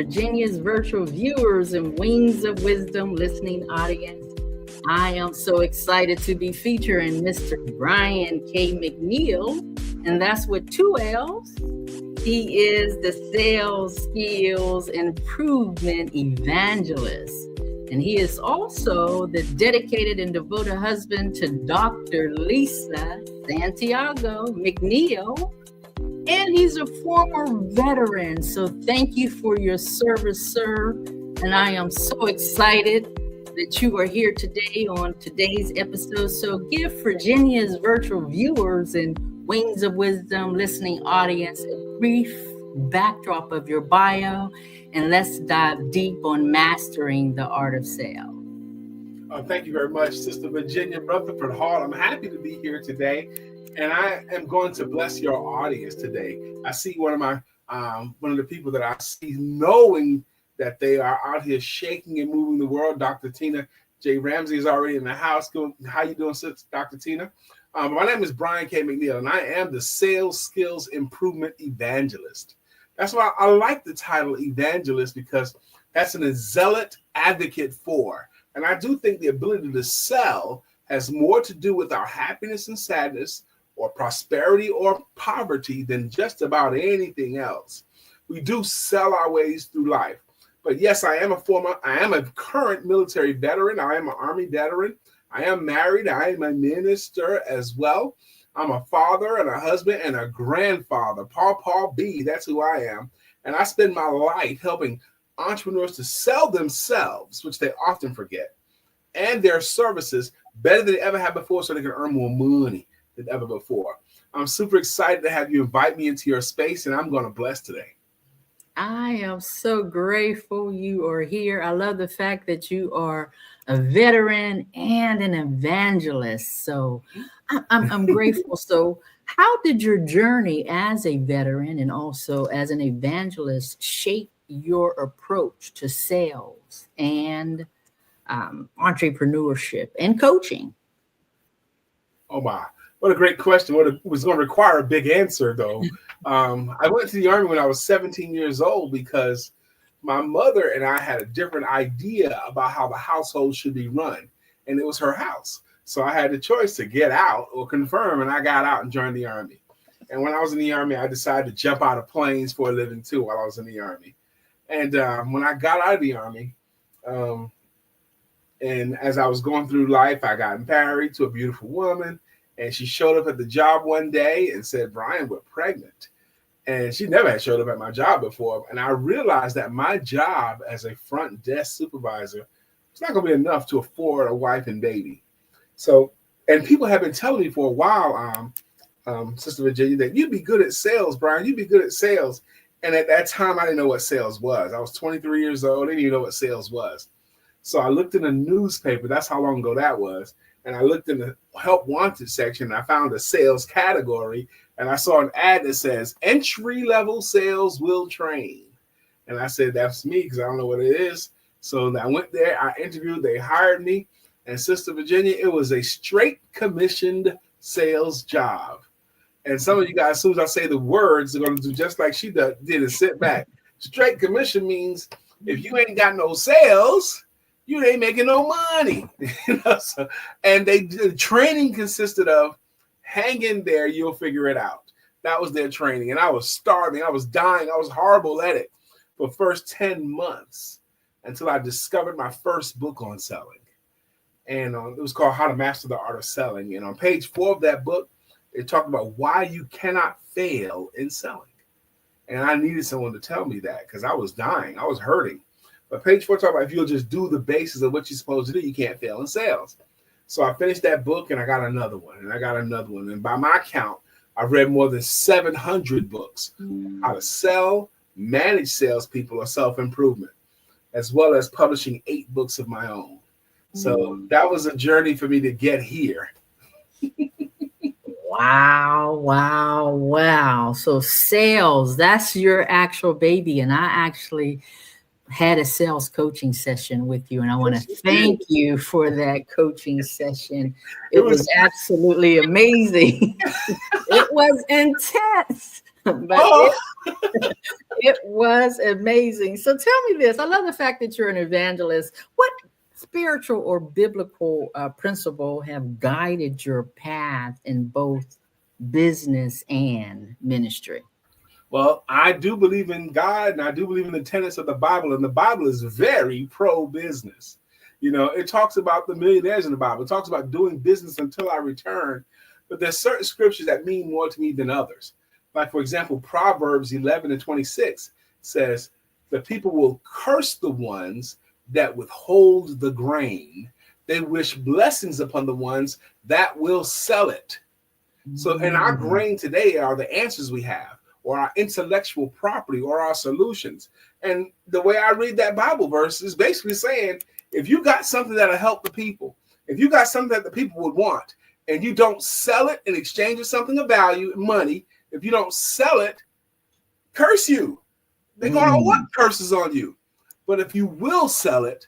Virginia's virtual viewers and Wings of Wisdom listening audience. I am so excited to be featuring Mr. Brian K. McNeill, and that's with 2 L's. He is the Sales Skills Improvement Evangelist, and he is also the dedicated and devoted husband to Dr. Lisa Santiago McNeill, and he's a former veteran. So thank you for your service, sir, and I am so excited that you are here today on today's episode. So give Virginia's virtual viewers and Wings of Wisdom listening audience a brief backdrop of your bio, and let's dive deep on mastering the art of sales. Thank you very much, Sister Virginia Rutherford-Hall. I'm happy to be here today, and I am going to bless your audience today. I see one of the people that I see knowing that they are out here shaking and moving the world. Dr. Tina J. Ramsey is already in the house. How you doing, Dr. Tina? My name is Brian K. McNeill, and I am the Sales Skills Improvement Evangelist. That's why I like the title Evangelist, because that's an zealot advocate for. And I do think the ability to sell has more to do with our happiness and sadness, or prosperity or poverty, than just about anything else. We do sell our ways through life. But yes, I am a current military veteran. I am an Army veteran. I am married. I am a minister as well. I'm a father and a husband and a grandfather. Paul B, that's who I am. And I spend my life helping entrepreneurs to sell themselves, which they often forget, and their services better than they ever have before, so they can earn more money than ever before. I'm super excited to have you invite me into your space, and I'm going to bless today. I am so grateful you are here. I love the fact that you are a veteran and an evangelist. So I'm grateful. So how did your journey as a veteran and also as an evangelist shape your approach to sales and entrepreneurship and coaching? Oh, my. What a great question. It was going to require a big answer, though. I went to the Army when I was 17 years old because my mother and I had a different idea about how the household should be run, and it was her house. So I had the choice to get out or confirm, and I got out and joined the Army. And when I was in the Army, I decided to jump out of planes for a living, too, while I was in the Army. And when I got out of the Army, and as I was going through life, I got married to a beautiful woman. And she showed up at the job one day and said, "Brian, we're pregnant." And she never had showed up at my job before. And I realized that my job as a front desk supervisor was not going to be enough to afford a wife and baby. So, and people have been telling me for a while, Sister Virginia, that you'd be good at sales, Brian. You'd be good at sales. And at that time, I didn't know what sales was. I was 23 years old. I didn't even know what sales was. So I looked in a newspaper. That's how long ago that was. And I looked in the help wanted section, and I found a sales category, and I saw an ad that says entry-level sales will train. And I said, that's me, because I don't know what it is. So I went there, I interviewed, they hired me. And Sister Virginia, it was a straight commissioned sales job. And some of you guys, as soon as I say the words, they're going to do just like she did and sit back. Straight commission means if you ain't got no sales, you ain't making no money. And the training consisted of hang in there, you'll figure it out. That was their training. And I was starving. I was dying. I was horrible at it for the first 10 months until I discovered my first book on selling. And it was called How to Master the Art of Selling. And on page 4 of that book, it talked about why you cannot fail in selling. And I needed someone to tell me that because I was dying. I was hurting. But page 4 talks about if you'll just do the basis of what you're supposed to do, you can't fail in sales. So I finished that book and I got another one and I got another one. And by my count, I've read more than 700 books, how to sell, manage salespeople, or self-improvement, as well as publishing 8 books of my own. So that was a journey for me to get here. Wow. So sales, that's your actual baby. And I actually had a sales coaching session with you, and I want to thank you for that coaching session. It was absolutely amazing. It was intense. But it was amazing. So tell me this. I love the fact that you're an evangelist. What spiritual or biblical principle have guided your path in both business and ministry? Well, I do believe in God, and I do believe in the tenets of the Bible, and the Bible is very pro-business. It talks about the millionaires in the Bible. It talks about doing business until I return, but there's certain scriptures that mean more to me than others. Like, for example, Proverbs 11:26 says, the people will curse the ones that withhold the grain. They wish blessings upon the ones that will sell it. So, and our grain today are the answers we have, or our intellectual property, or our solutions. And the way I read that Bible verse is basically saying, if you got something that'll help the people, if you got something that the people would want, and you don't sell it in exchange for something of value, money, if you don't sell it, curse you. They're going to want curses on you. But if you will sell it,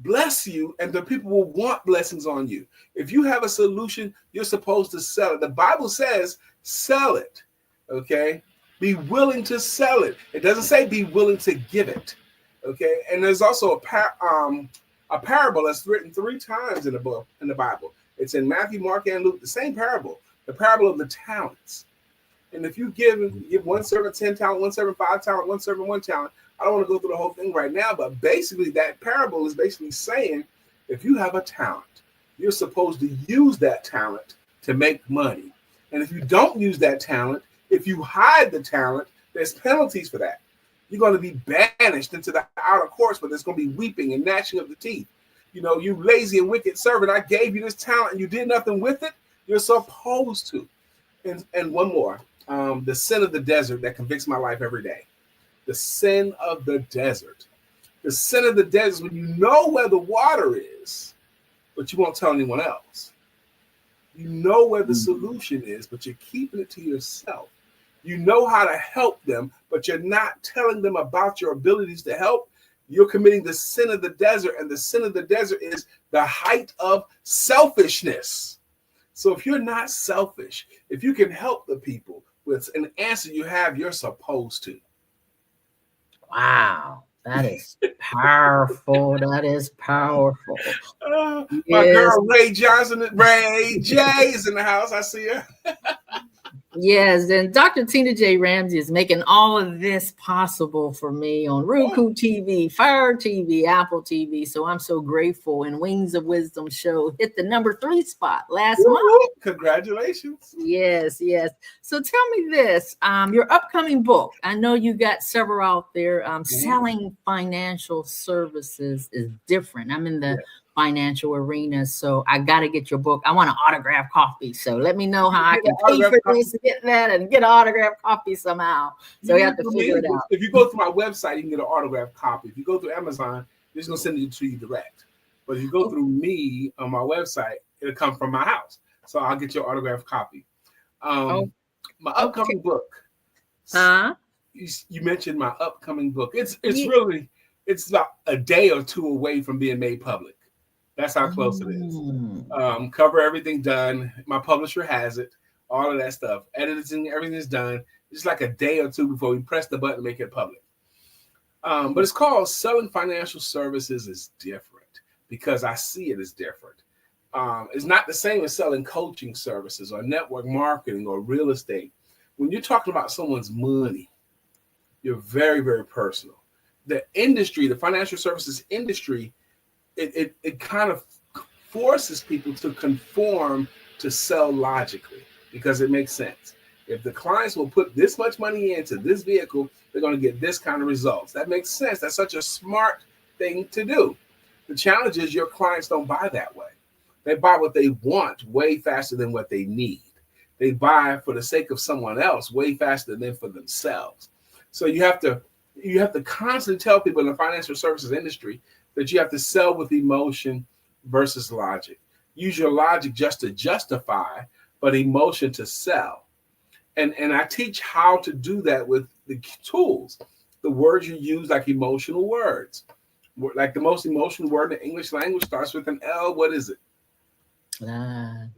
bless you, and the people will want blessings on you. If you have a solution, you're supposed to sell it. The Bible says, sell it, okay? Be willing to sell it. It doesn't say be willing to give it, okay? And there's also a parable that's written 3 times in the Bible. It's in Matthew, Mark, and Luke, the same parable, the parable of the talents. And if you give one servant 10 talent, one servant 5 talent, one servant 1 talent, I don't want to go through the whole thing right now, but basically that parable is basically saying, if you have a talent, you're supposed to use that talent to make money. And if you don't use that talent, if you hide the talent, there's penalties for that. You're going to be banished into the outer courts, but there's going to be weeping and gnashing of the teeth. You lazy and wicked servant, I gave you this talent and you did nothing with it. You're supposed to. And one more, the sin of the desert that convicts my life every day. The sin of the desert. The sin of the desert is when you know where the water is, but you won't tell anyone else. You know where the solution is, but you're keeping it to yourself. You know how to help them, but you're not telling them about your abilities to help. You're committing the sin of the desert, and the sin of the desert is the height of selfishness. So if you're not selfish, if you can help the people with an answer you have, you're supposed to. Wow, that is powerful. That is powerful. My girl Ray J is in the house. I see her. Yes, and Dr. Tina J. Ramsey is making all of this possible for me on Roku TV, Fire TV, Apple TV. So I'm so grateful. And Wings of Wisdom show hit the number 3 spot last month. Congratulations. Yes. So tell me this, your upcoming book. I know you got several out there. Selling financial services is different. I'm in the financial arena, so I got to get your book. I want an autographed copy, so let me know how I can pay for this to get that and get an autographed copy somehow. So you have to figure it out. If you go through my website, you can get an autographed copy. If you go through Amazon, they're just gonna send it to you direct. But if you go through me on my website, it'll come from my house, so I'll get your autographed copy. My upcoming book. You mentioned my upcoming book. It's really about a day or 2 away from being made public. That's how close it is. Cover everything done. My publisher has it. All of that stuff. Editing, everything is done. It's like a day or 2 before we press the button to make it public. But it's called Selling Financial Services is Different, because I see it as different. It's not the same as selling coaching services or network marketing or real estate. When you're talking about someone's money, you're very, very personal. The industry, the financial services industry, it kind of forces people to conform to sell logically, because it makes sense. If the clients will put this much money into this vehicle, they're going to get this kind of results. That makes sense. That's such a smart thing to do. The challenge is your clients don't buy that way. They buy what they want way faster than what they need. They buy for the sake of someone else way faster than for themselves. So you have to constantly tell people in the financial services industry that you have to sell with emotion versus logic. Use your logic just to justify, but emotion to sell. And I teach how to do that with the tools. The words you use, like emotional words. Like the most emotional word in the English language starts with an L. What is it?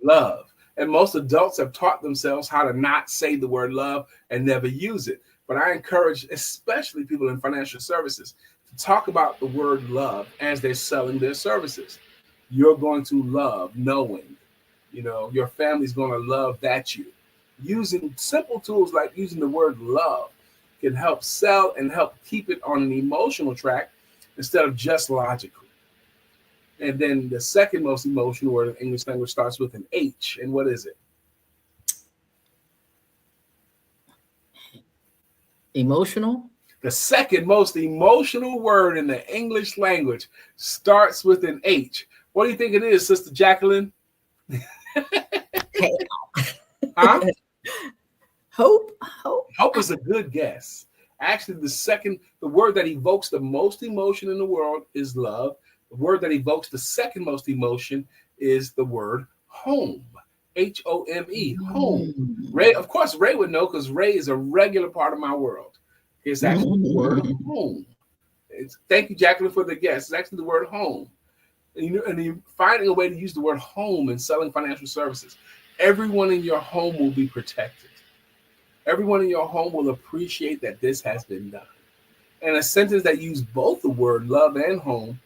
Love. And most adults have taught themselves how to not say the word love and never use it. But I encourage, especially people in financial services, to talk about the word love as they're selling their services. You're going to love knowing, your family's going to love that you. Using simple tools like using the word love can help sell and help keep it on an emotional track instead of just logical. And then the second most emotional word in English language starts with an H. And what is it? Emotional? The second most emotional word in the English language starts with an H. What do you think it is, Sister Jacqueline? Huh? Hope. Hope is a good guess. Actually, the word that evokes the most emotion in the world is love. The word that evokes the second most emotion is the word home. Home, home. Ray, of course, Ray would know because Ray is a regular part of my world. It's actually the word home. Thank you, Jacqueline, for the guess. It's actually the word home. And you're finding a way to use the word home in selling financial services. Everyone in your home will be protected. Everyone in your home will appreciate that this has been done. And a sentence that uses both the word love and home,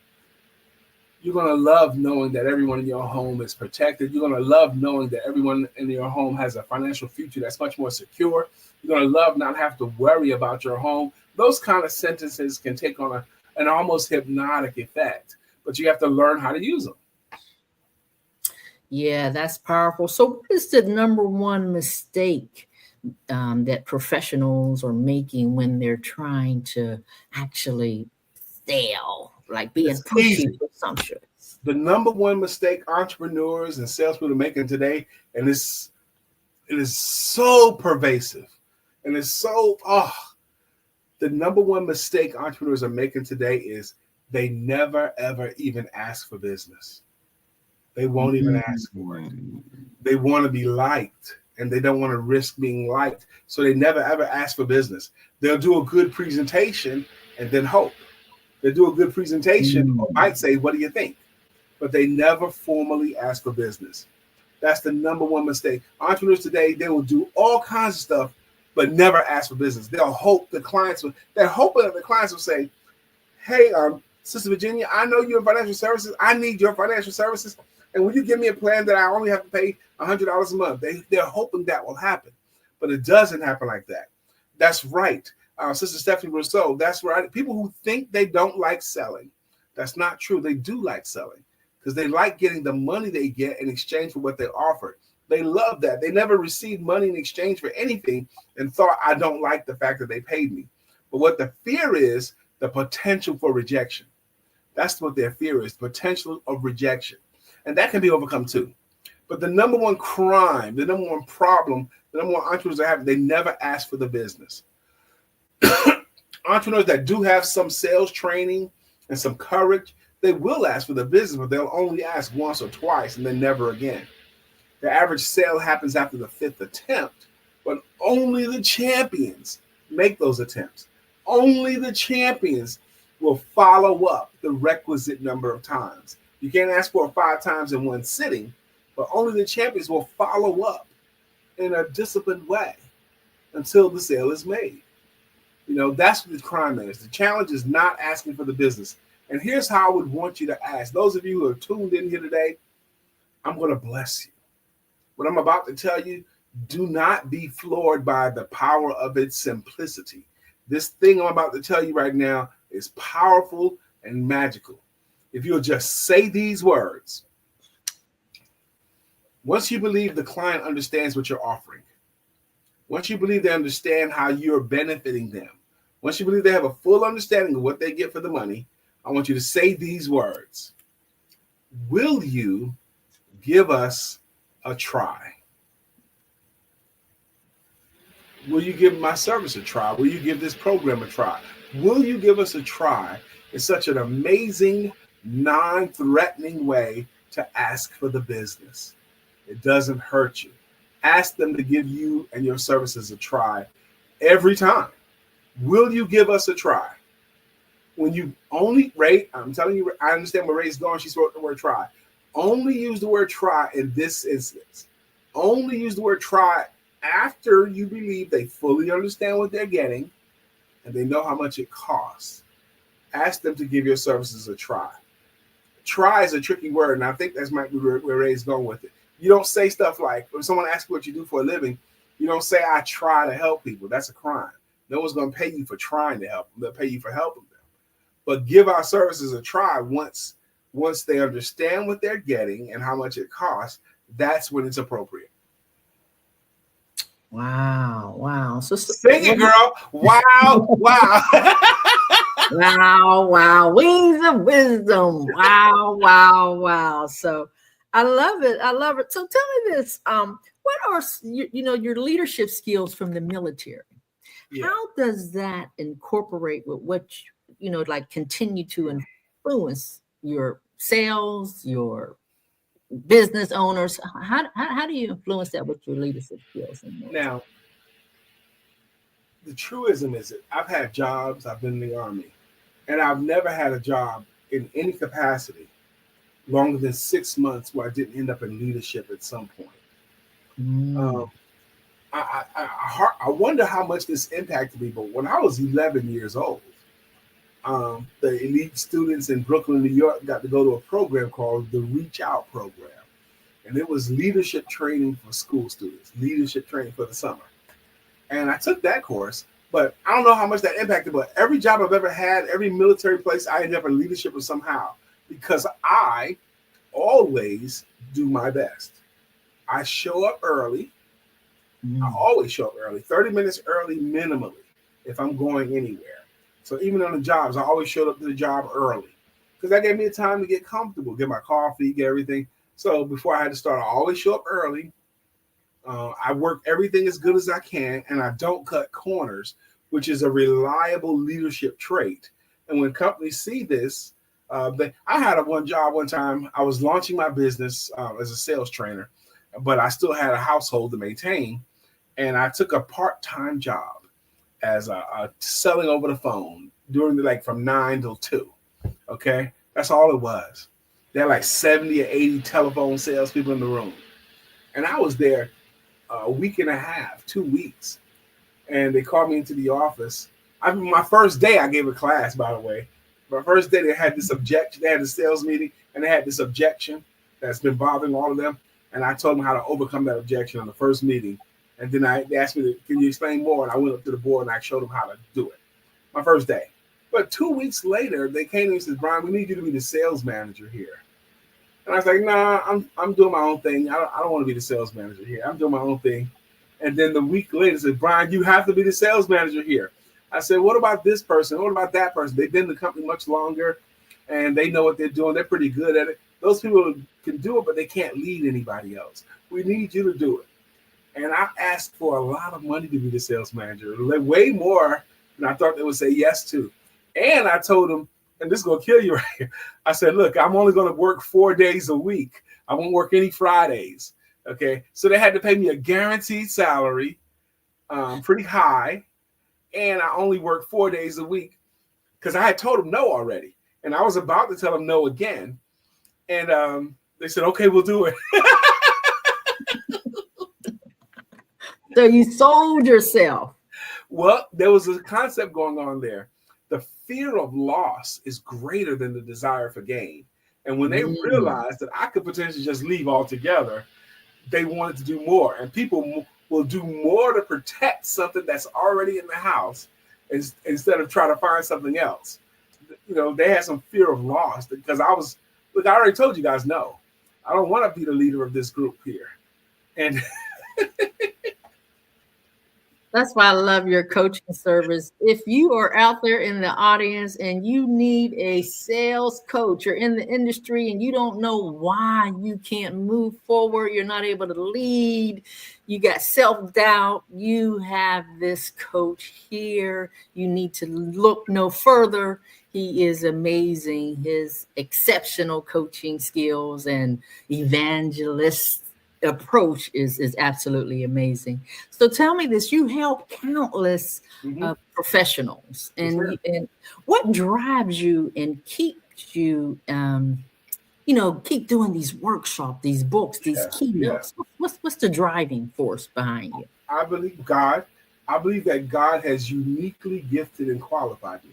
you're going to love knowing that everyone in your home is protected. You're going to love knowing that everyone in your home has a financial future that's much more secure. You're going to love not have to worry about your home. Those kind of sentences can take on an almost hypnotic effect, but you have to learn how to use them. Yeah, that's powerful. So what is the number one mistake that professionals are making when they're trying to actually sell, like being pushy presumptuous? The number one mistake entrepreneurs and salespeople are making today, and it is so pervasive, and it's so the number one mistake entrepreneurs are making today is they never ever even ask for business. They won't even ask for it. They want to be liked, and they don't want to risk being liked. So they never, ever ask for business. They'll do a good presentation and then hope. They'll do a good presentation or might say, what do you think? But they never formally ask for business. That's the number one mistake. Entrepreneurs today, they will do all kinds of stuff, but never ask for business. They'll hope they're hoping that the clients will say, hey, Sister Virginia, I know you're in financial services. I need your financial services. And will you give me a plan that I only have to pay $100 a month? They're hoping that will happen, but it doesn't happen like that. That's right. Sister Stephanie Rousseau, that's right. People who think they don't like selling, that's not true. They do like selling because they like getting the money they get in exchange for what they offer. They love that. They never received money in exchange for anything and thought, I don't like the fact that they paid me. But what the fear is, the potential for rejection. That's what their fear is, potential of rejection. And that can be overcome too. But the number one crime, the number one problem, the number one entrepreneurs are having, they never ask for the business. Entrepreneurs that do have some sales training and some courage, they will ask for the business, but they'll only ask once or twice and then never again. The average sale happens after the 5th attempt, but only the champions make those attempts. Only the champions will follow up the requisite number of times. You can't ask for it 5 times in one sitting, but only the champions will follow up in a disciplined way until the sale is made. That's what the crime is. The challenge is not asking for the business. And here's how I would want you to ask. Those of you who are tuned in here today, I'm going to bless you. What I'm about to tell you, do not be floored by the power of its simplicity. This thing I'm about to tell you right now is powerful and magical. If you'll just say these words, once you believe the client understands what you're offering, once you believe they understand how you're benefiting them, once you believe they have a full understanding of what they get for the money, I want you to say these words. Will you give us a try? Will you give my service a try? Will you give this program a try? Will you give us a try? It's such an amazing, non-threatening way to ask for the business. It doesn't hurt you. Ask them to give you and your services a try every time. Will you give us a try? When you only, Ray, I'm telling you, I understand where Ray's going. She wrote the word try. Only use the word try in this instance. Only use the word try after you believe they fully understand what they're getting and they know how much it costs. Ask them to give your services a try. Try is a tricky word, and I think that's might be where Ray's going with it. You don't say stuff like, when someone asks you what you do for a living, you don't say, I try to help people. That's a crime. No one's going to pay you for trying to help them. They'll pay you for helping them. But give our services a try once they understand what they're getting and how much it costs. That's when it's appropriate. Wow. So sing it, girl. Wow. Wow. Wings of wisdom. Wow. So I love it. So tell me this. What are your leadership skills from the military? Yeah. How does that incorporate with what like continue to influence your sales, your business owners? How do you influence that with your leadership skills? Now, the truism is that I've had jobs, I've been in the Army, and I've never had a job in any capacity longer than 6 months where I didn't end up in leadership at some point. I wonder how much this impacted me, but when I was 11 years old, the elite students in Brooklyn, New York got to go to a program called the Reach Out program. And it was leadership training for school students, leadership training for the summer. And I took that course, but I don't know how much that impacted, but every job I've ever had, every military place, I ended up in leadership somehow because I always do my best. I show up early. I always show up early, 30 minutes early minimally if I'm going anywhere. So even on the jobs, I always showed up to the job early because that gave me a time to get comfortable, get my coffee, get everything. So before I had to start, I always show up early. I work everything as good as I can, and I don't cut corners, which is a reliable leadership trait. And when companies see this, I had one job one time. I was launching my business as a sales trainer, but I still had a household to maintain. And I took a part-time job as selling over the phone during from 9 till 2. Okay, that's all it was. There are 70 or 80 telephone salespeople in the room, and I was there a week and a half, 2 weeks, and they called me into the office. My first day, I gave a class, by the way. My first day, they had this objection. They had a sales meeting, and they had this objection that's been bothering all of them. And I told them how to overcome that objection on the first meeting. And then they asked me, can you explain more? And I went up to the board and I showed them how to do it. My first day. But 2 weeks later, they came to me and said, Brian, we need you to be the sales manager here. And I was like, nah, I'm doing my own thing. I don't want to be the sales manager here. I'm doing my own thing. And then the week later, they said, Brian, you have to be the sales manager here. I said, what about this person? What about that person? They've been in the company much longer, and they know what they're doing. They're pretty good at it. Those people can do it, but they can't lead anybody else. We need you to do it. And I asked for a lot of money to be the sales manager, way more than I thought they would say yes to. And I told them, and this is going to kill you right here. I said, look, I'm only going to work 4 days a week. I won't work any Fridays. Okay. So they had to pay me a guaranteed salary, pretty high. And I only work 4 days a week because I had told them no already. And I was about to tell them no again. And they said, okay, we'll do it. So you sold yourself. Well, there was a concept going on there. The fear of loss is greater than the desire for gain. And when they realized that I could potentially just leave altogether, they wanted to do more. And people will do more to protect something that's already in the house instead of trying to find something else. They had some fear of loss because I already told you guys no. I don't want to be the leader of this group here. And that's why I love your coaching service. If you are out there in the audience and you need a sales coach, you're in the industry and you don't know why you can't move forward, you're not able to lead, you got self-doubt, you have this coach here. You need to look no further. He is amazing. His exceptional coaching skills and evangelist approach is absolutely amazing. So tell me this, you help countless professionals, and what drives you and keeps you keep doing these workshops, these books, these Yeah, yeah. keynotes? What's the driving force behind you? I believe God. I believe that God has uniquely gifted and qualified me.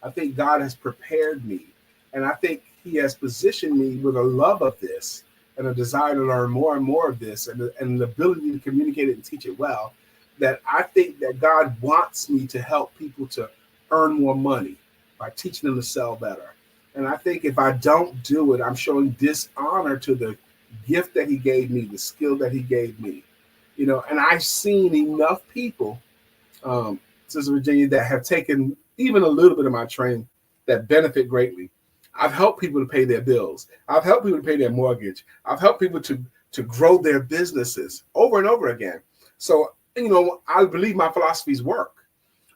I think God has prepared me. And I think He has positioned me with a love of this and a desire to learn more and more of this and the ability to communicate it and teach it well. That I think that God wants me to help people to earn more money by teaching them to sell better. And I think if I don't do it, I'm showing dishonor to the gift that He gave me, the skill that He gave me. And I've seen enough people, Sister Virginia, that have taken even a little bit of my training that benefit greatly. I've helped people to pay their bills. I've helped people to pay their mortgage. I've helped people to grow their businesses over and over again. So, I believe my philosophies work.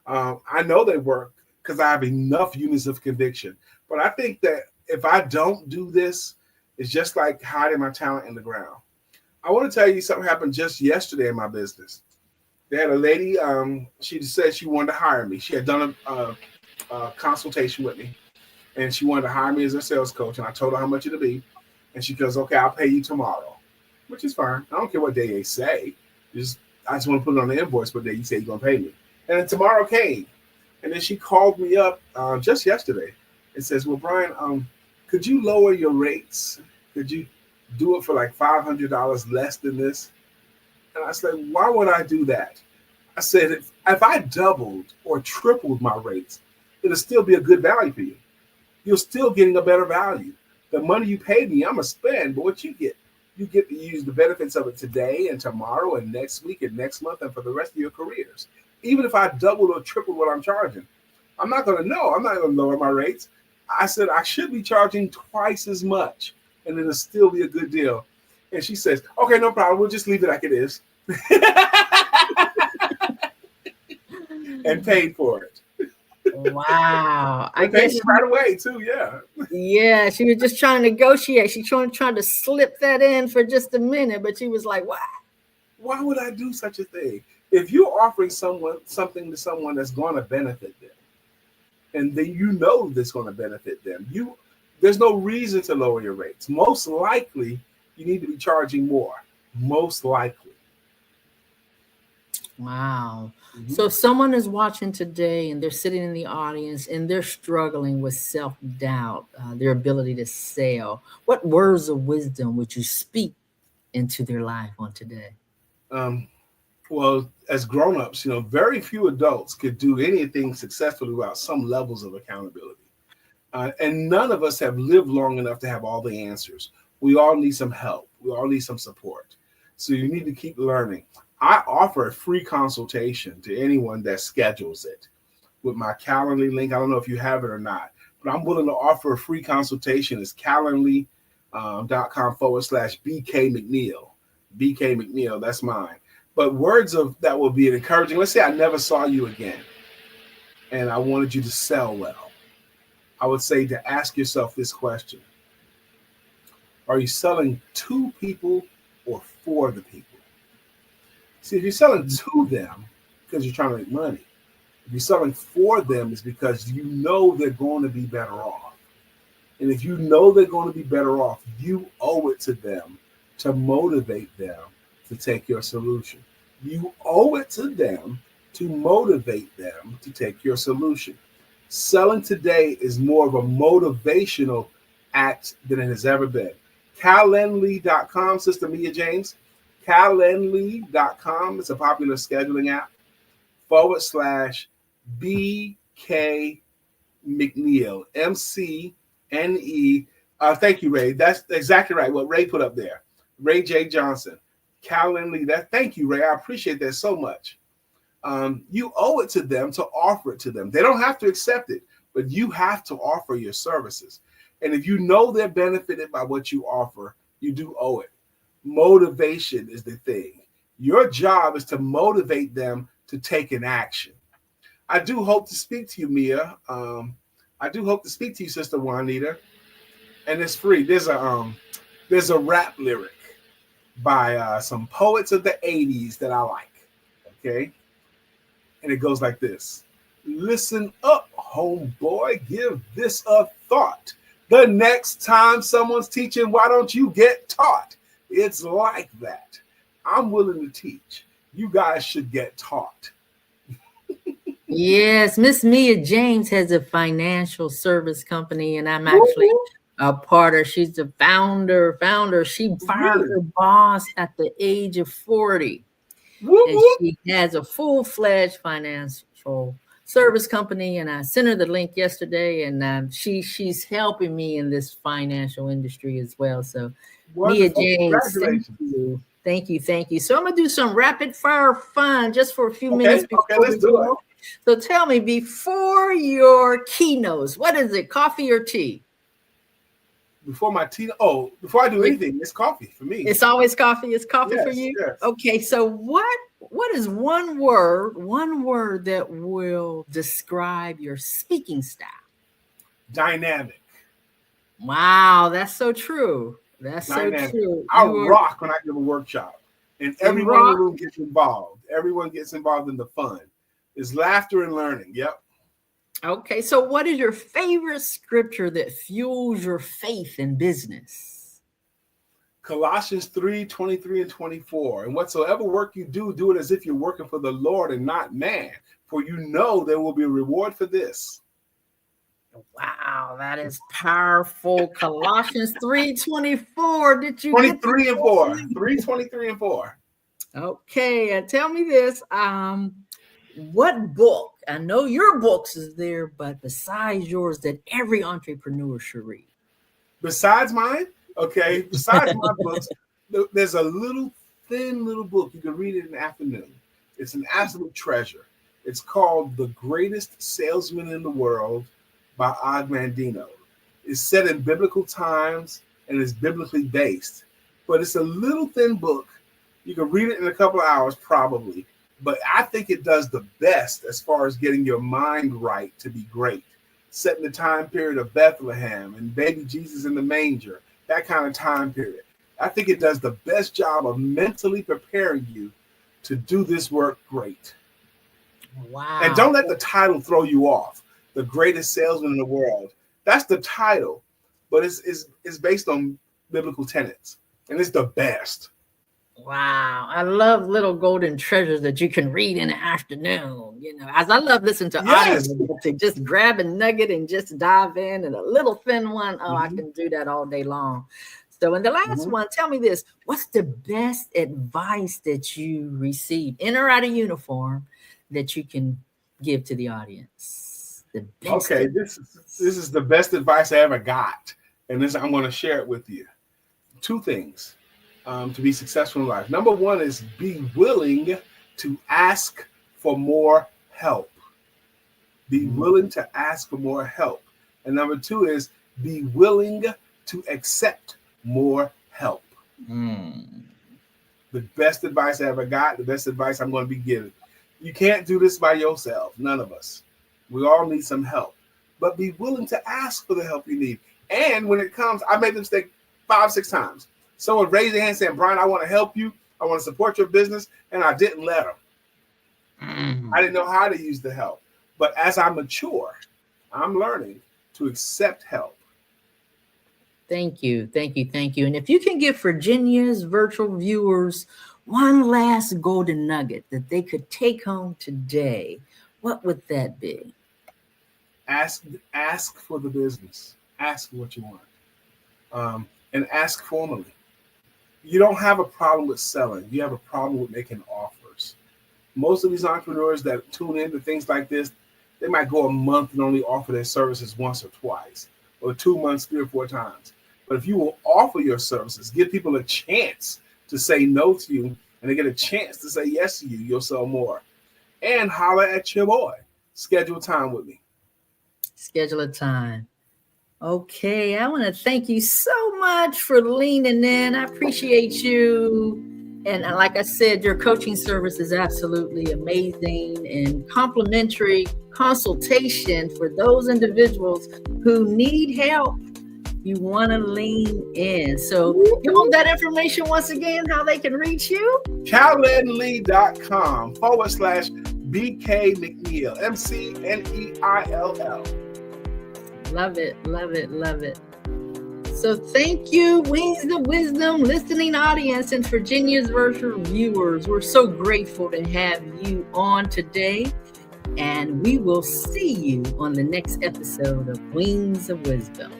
I know they work because I have enough units of conviction. But I think that if I don't do this, it's just like hiding my talent in the ground. I want to tell you something happened just yesterday in my business. They had a lady, she said she wanted to hire me. She had done a consultation with me, and she wanted to hire me as a sales coach. And I told her how much it'd be. And she goes, okay, I'll pay you tomorrow, which is fine. I don't care what day they say. I just want to put it on the invoice what day you say you're going to pay me. And then tomorrow came. And then she called me up just yesterday and says, well, Brian, could you lower your rates? Could you do it for like $500 less than this? And I said, why would I do that? I said, if I doubled or tripled my rates, it'll still be a good value for you. You're still getting a better value. The money you paid me, I'm going to spend, but what you get to use the benefits of it today and tomorrow and next week and next month and for the rest of your careers. Even if I doubled or tripled what I'm charging, I'm not going to know. I'm not going to lower my rates. I said, I should be charging twice as much, and it'll still be a good deal. And she says, okay, no problem. We'll just leave it like it is. And paid for it. Wow. I And paid guess me right away, too. Yeah. yeah, she was just trying to negotiate. She trying to slip that in for just a minute, but she was like, "What? Why would I do such a thing? If you're offering something to someone that's going to benefit them, and then that's going to benefit them, there's no reason to lower your rates. Most likely, you need to be charging more. Most likely. Wow." So if someone is watching today and they're sitting in the audience and they're struggling with self-doubt, their ability to sell, what words of wisdom would you speak into their life on today? Well, as grown-ups, very few adults could do anything successfully without some levels of accountability. And none of us have lived long enough to have all the answers. We all need some help. We all need some support. So you need to keep learning. I offer a free consultation to anyone that schedules it with my Calendly link. I don't know if you have it or not, but I'm willing to offer a free consultation. It's calendly.com/BK McNeill. BK McNeill, that's mine. But words of that will be encouraging. Let's say I never saw you again and I wanted you to sell well. I would say to ask yourself this question. Are you selling to people or for the people? See, if you're selling to them because you're trying to make money, if you're selling for them, it's because you know they're going to be better off. And if you know they're going to be better off, you owe it to them to motivate them to take your solution. You owe it to them to motivate them to take your solution. Selling today is more of a motivational act than it has ever been. Calendly.com, Sister Mia James. Calendly.com. It's a popular scheduling app. /BK McNeill. MCNE. Thank you, Ray. That's exactly right. What Ray put up there. Ray J. Johnson. Calendly. Thank you, Ray. I appreciate that so much. You owe it to them to offer it to them. They don't have to accept it, but you have to offer your services. And if you know they're benefited by what you offer, you do owe it. Motivation is the thing. Your job is to motivate them to take an action. I do hope to speak to you, Mia. I do hope to speak to you, Sister Juanita. And it's free. There's a rap lyric by some poets of the 80s that I like. Okay? And it goes like this. Listen up, homeboy. Give this a thought. The next time someone's teaching, why don't you get taught? It's like that. I'm willing to teach. You guys should get taught. Yes, Miss Mia James has a financial service company, and I'm actually a part of. She's the founder. She fired her boss at the age of 40, and she has a full-fledged financial service company. And I sent her the link yesterday, and she's helping me in this financial industry as well. So, Wonderful. Mia James, Congratulations. Thank you. So I'm gonna do some rapid fire fun just for a few minutes. Okay, let's do it. So tell me, before your keynotes, what is it, coffee or tea? Before my tea, before I do anything, it's coffee for me. It's always coffee. It's coffee Yes, for you? Yes. Okay, so what is one word that will describe your speaking style? Dynamic. Wow, that's so true. That's Dynamic. So true. I rock when I give a workshop, and everyone in the room gets involved. Everyone gets involved in the fun. It's laughter and learning. Yep. Okay, so what is your favorite scripture that fuels your faith in business? Colossians 3:23 and 24. And whatsoever work you do, do it as if you're working for the Lord and not man, for you know there will be a reward for this. Wow, that is powerful. Colossians 3:24. Did you 23 and 4? 3:23 and 4. Okay, and tell me this. What book? I know your books is there, but besides yours, that every entrepreneur should read. Besides mine? Okay. Besides my books, there's a thin little book. You can read it in the afternoon. It's an absolute treasure. It's called The Greatest Salesman in the World by Og Mandino. It's set in biblical times and is biblically based, but it's a little thin book. You can read it in a couple of hours probably, but I think it does the best as far as getting your mind right to be great. Set in the time period of Bethlehem and baby Jesus in the manger, that kind of time period. I think it does the best job of mentally preparing you to do this work great. Wow. And don't let the title throw you off. The greatest salesman in the world. That's the title, but it's based on biblical tenets, and it's the best. Wow. I love little golden treasures that you can read in the afternoon. You know, as I love listening to audio, to just grab a nugget and just dive in, and a little thin one. Oh, I can do that all day long. So in the last one, tell me this, what's the best advice that you received in or out of uniform that you can give to the audience? Okay, this is the best advice I ever got, and I'm going to share it with you. Two things to be successful in life. Number one is be willing to ask for more help. Be willing to ask for more help. And number two is be willing to accept more help. The best advice I ever got, the best advice I'm going to be giving. You can't do this by yourself, none of us. We all need some help, but be willing to ask for the help you need. And when it comes, I made the mistake 5-6 times. Someone raised their hand saying, Brian, I want to help you. I want to support your business. And I didn't let them. I didn't know how to use the help. But as I mature, I'm learning to accept help. Thank you. And if you can give Virginia's virtual viewers one last golden nugget that they could take home today, what would that be? Ask for the business. Ask for what you want. And ask formally. You don't have a problem with selling. You have a problem with making offers. Most of these entrepreneurs that tune into things like this, they might go a month and only offer their services once or twice, or 2 months, 3 or 4 times. But if you will offer your services, give people a chance to say no to you, and they get a chance to say yes to you, you'll sell more. And holler at your boy. Schedule time with me. Schedule a time. Okay, I want to thank you so much for leaning in. I appreciate you. And like I said, your coaching service is absolutely amazing, and complimentary consultation for those individuals who need help. You want to lean in. So you want that information once again, how they can reach you? calendly.com/BK McNeill, McNeill. Love it. So thank you, Wings of Wisdom listening audience and Virginia's virtual viewers. We're so grateful to have you on today. And we will see you on the next episode of Wings of Wisdom.